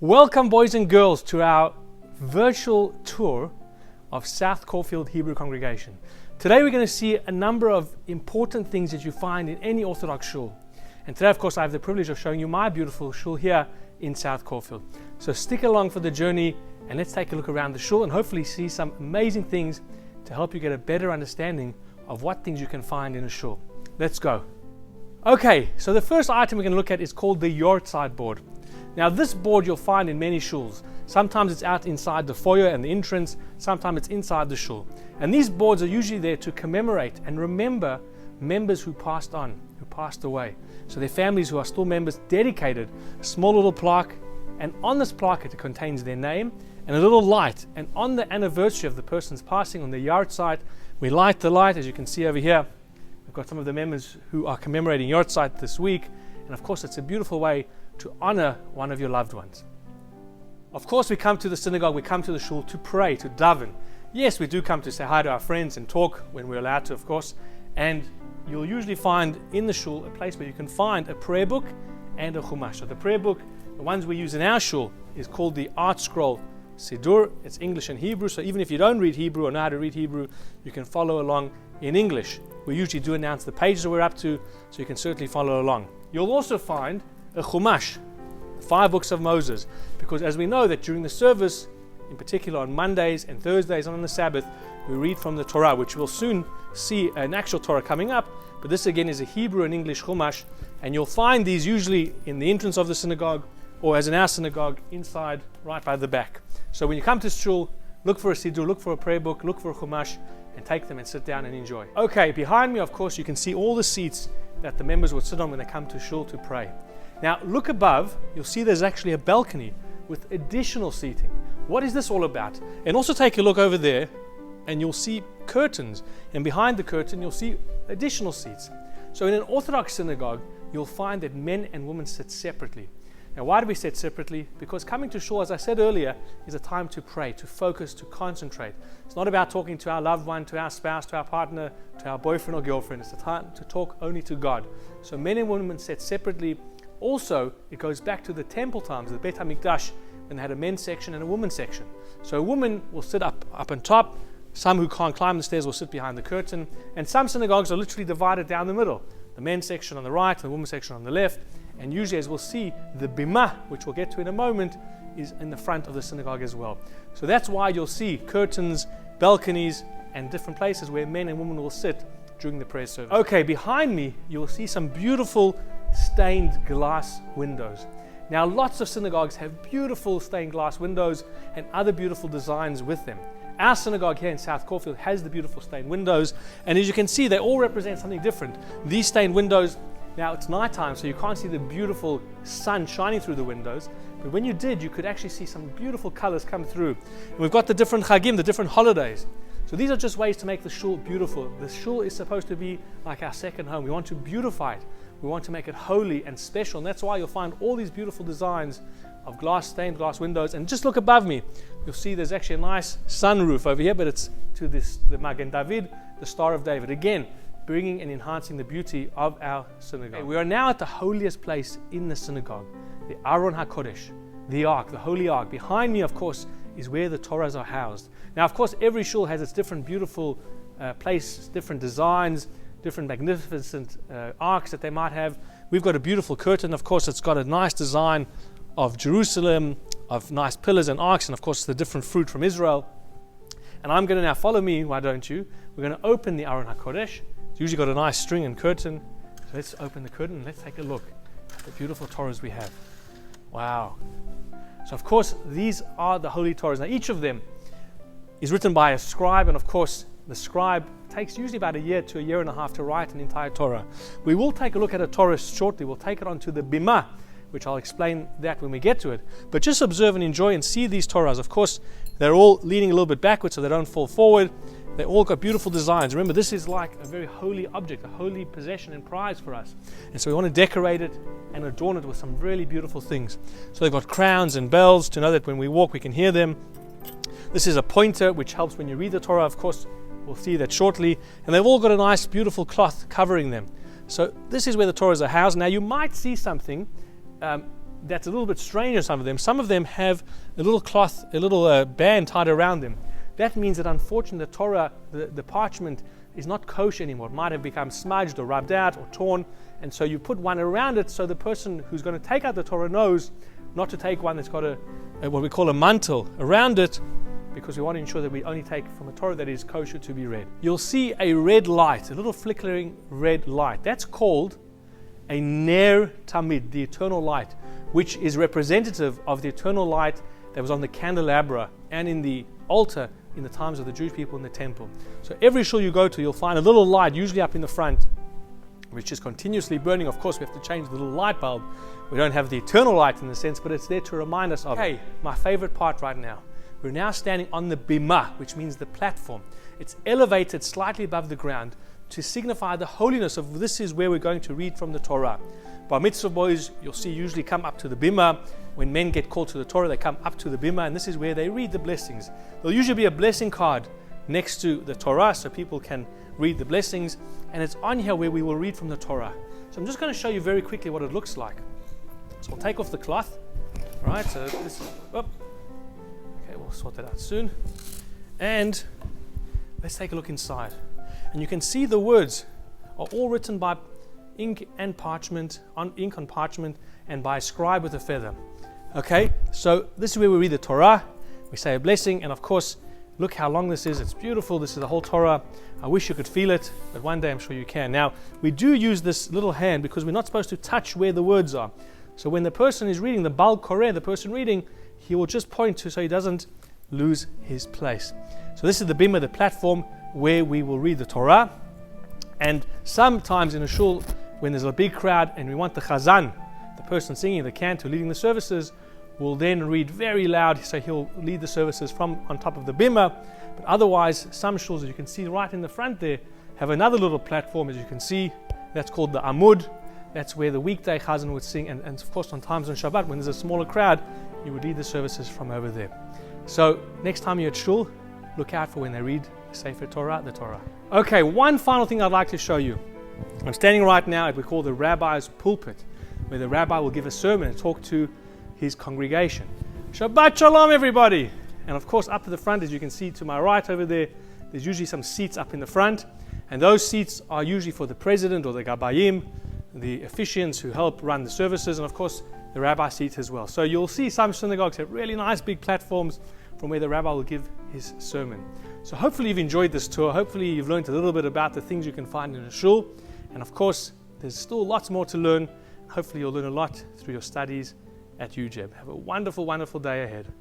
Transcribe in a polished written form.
Welcome, boys and girls, to our virtual tour of South Caulfield Hebrew Congregation. Today we're going to see a number of important things that you find in any Orthodox shul. And today, of course, I have the privilege of showing you my beautiful shul here in South Caulfield. So stick along for the journey and let's take a look around the shul and hopefully see some amazing things to help you get a better understanding of what things you can find in a shul. Let's go. Okay, so the first item we're going to look at is called the Yorkside Board. Now this board you'll find in many shuls. Sometimes it's out inside the foyer and the entrance, sometimes it's inside the shul. And these boards are usually there to commemorate and remember members who passed on, who passed away. So their families who are still members dedicated a small little plaque, and on this plaque it contains their name and a little light. And on the anniversary of the person's passing on the Yorkside, we light the light, as you can see over here. We've got some of the members who are commemorating Yorkside this week. And of course it's a beautiful way to honor one of your loved ones. Of course we come to the synagogue, we come to the shul to pray, to daven. Yes, we do come to say hi to our friends and talk when we're allowed to, of course. And you'll usually find in the shul a place where you can find a prayer book and a chumash. So the prayer book, the ones we use in our shul, is called the Art Scroll Siddur. It's English and Hebrew, so even if you don't read Hebrew or know how to read Hebrew, you can follow along in English. We usually do announce the pages that we're up to, so you can certainly follow along. You'll also find a chumash, 5 books of Moses, because as we know that during the service, in particular on Mondays and Thursdays and on the Sabbath, we read from the Torah, which we'll soon see an actual Torah coming up, but this again is a Hebrew and English chumash, and you'll find these usually in the entrance of the synagogue, or as in our synagogue, inside right by the back. So when you come to shul, look for a siddur, look for a prayer book, look for a chumash, and take them and sit down and enjoy. Okay, behind me, of course, you can see all the seats that the members would sit on when they come to shul to pray. Now look above, you'll see there's actually a balcony with additional seating. What is this all about? And also take a look over there and you'll see curtains, and behind the curtain you'll see additional seats. So in an Orthodox synagogue you'll find that men and women sit separately. Now why do we sit separately? Because coming to shul, as I said earlier, is a time to pray, to focus, to concentrate. It's not about talking to our loved one, to our spouse, to our partner, to our boyfriend or girlfriend. It's a time to talk only to God. So men and women sit separately. Also, it goes back to the temple times, the Beit HaMikdash, when they had a men's section and a women's section. So a woman will sit up on top. Some who can't climb the stairs will sit behind the curtain. And some synagogues are literally divided down the middle. The men's section on the right, the women's section on the left. And usually, as we'll see, the Bimmer, which we'll get to in a moment, is in the front of the synagogue as well. So that's why you'll see curtains, balconies, and different places where men and women will sit during the prayer service. Okay, behind me, you'll see some beautiful stained glass windows. Now, lots of synagogues have beautiful stained glass windows and other beautiful designs with them. Our synagogue here in South Caulfield has the beautiful stained windows, and as you can see, they all represent something different. These stained windows, now it's nighttime, so you can't see the beautiful sun shining through the windows, but when you did, you could actually see some beautiful colors come through. And we've got the different chagim, the different holidays. So these are just ways to make the shul beautiful. The shul is supposed to be like our second home. We want to beautify it. We want to make it holy and special, and that's why you'll find all these beautiful designs of stained glass windows. And just look above me, you'll see there's actually a nice sunroof over here, but it's to the Magen David, the Star of David. Again, bringing and enhancing the beauty of our synagogue. Okay, we are now at the holiest place in the synagogue, the Aron HaKodesh, the Ark, the Holy Ark. Behind me, of course, is where the Torahs are housed. Now, of course, every shul has its different beautiful place, different designs, different magnificent arks that they might have. We've got a beautiful curtain, of course. It's got a nice design of Jerusalem, of nice pillars and arks, and of course the different fruit from Israel. And I'm going to now, follow me, why don't you? We're going to open the Aron HaKodesh. It's usually got a nice string and curtain. So let's open the curtain and let's take a look at the beautiful Torahs we have. Wow. So of course these are the holy Torahs. Now each of them is written by a scribe, and of course the scribe takes usually about a year to a year and a half to write an entire Torah. We will take a look at a Torah shortly. We'll take it on to the Bimmer, which I'll explain that when we get to it. But just observe and enjoy and see these Torahs. Of course, they're all leaning a little bit backwards so they don't fall forward. They all got beautiful designs. Remember, this is like a very holy object, a holy possession and prize for us. And so we want to decorate it and adorn it with some really beautiful things. So they've got crowns and bells to know that when we walk we can hear them. This is a pointer which helps when you read the Torah, of course. We'll see that shortly. And they've all got a nice, beautiful cloth covering them. So this is where the Torahs are housed. Now you might see something that's a little bit strange in some of them. Some of them have a little cloth, a little band tied around them. That means that unfortunately the Torah, the parchment, is not kosher anymore. It might have become smudged or rubbed out or torn, and so you put one around it so the person who's going to take out the Torah knows not to take one that's got what we call a mantle around it, because we want to ensure that we only take from a Torah that is kosher to be read. You'll see a red light, a little flickering red light. That's called a Ner Tamid, the eternal light, which is representative of the eternal light that was on the candelabra and in the altar in the times of the Jewish people in the temple. So every shul you go to, you'll find a little light, usually up in the front, which is continuously burning. Of course, we have to change the little light bulb. We don't have the eternal light in the sense, but it's there to remind us of it. Hey, my favorite part right now. We're now standing on the Bimmer, which means the platform. It's elevated slightly above the ground to signify the holiness of this is where we're going to read from the Torah. Bar mitzvah boys, you'll see, usually come up to the Bimmer. When men get called to the Torah, they come up to the Bimmer, and this is where they read the blessings. There'll usually be a blessing card next to the Torah so people can read the blessings, and it's on here where we will read from the Torah. So I'm just going to show you very quickly what it looks like. So we'll take off the cloth. All right, so this is, okay, we'll sort that out soon. And let's take a look inside. And you can see the words are all written by ink and parchment, ink on parchment, and by a scribe with a feather. Okay, so this is where we read the Torah. We say a blessing, and of course, look how long this is. It's beautiful. This is the whole Torah. I wish you could feel it, but one day I'm sure you can. Now, we do use this little hand because we're not supposed to touch where the words are. So when the person is reading, the Bal Koreh, the person reading, he will just point to so he doesn't lose his place. So this is the Bimmer, the platform where we will read the Torah. And sometimes in a shul, when there's a big crowd and we want the chazan, the person singing the cantor, leading the services, will then read very loud, so he'll lead the services from on top of the Bimmer. But otherwise, some shuls, as you can see right in the front there, have another little platform, as you can see. That's called the Amud. That's where the weekday chazan would sing, and of course on times on Shabbat, when there's a smaller crowd, you would lead the services from over there. So next time you're at shul, look out for when they read the Sefer Torah, the Torah. Okay, one final thing I'd like to show you. I'm standing right now at what we call the rabbi's pulpit, where the rabbi will give a sermon and talk to his congregation. Shabbat Shalom, everybody! And of course, up to the front, as you can see to my right over there, there's usually some seats up in the front, and those seats are usually for the president or the gabayim, the officiants who help run the services, and of course, the rabbi seat as well. So you'll see some synagogues have really nice big platforms from where the rabbi will give his sermon. So hopefully you've enjoyed this tour. Hopefully you've learned a little bit about the things you can find in a shul. And of course, there's still lots more to learn. Hopefully you'll learn a lot through your studies at UJEB. Have a wonderful, wonderful day ahead.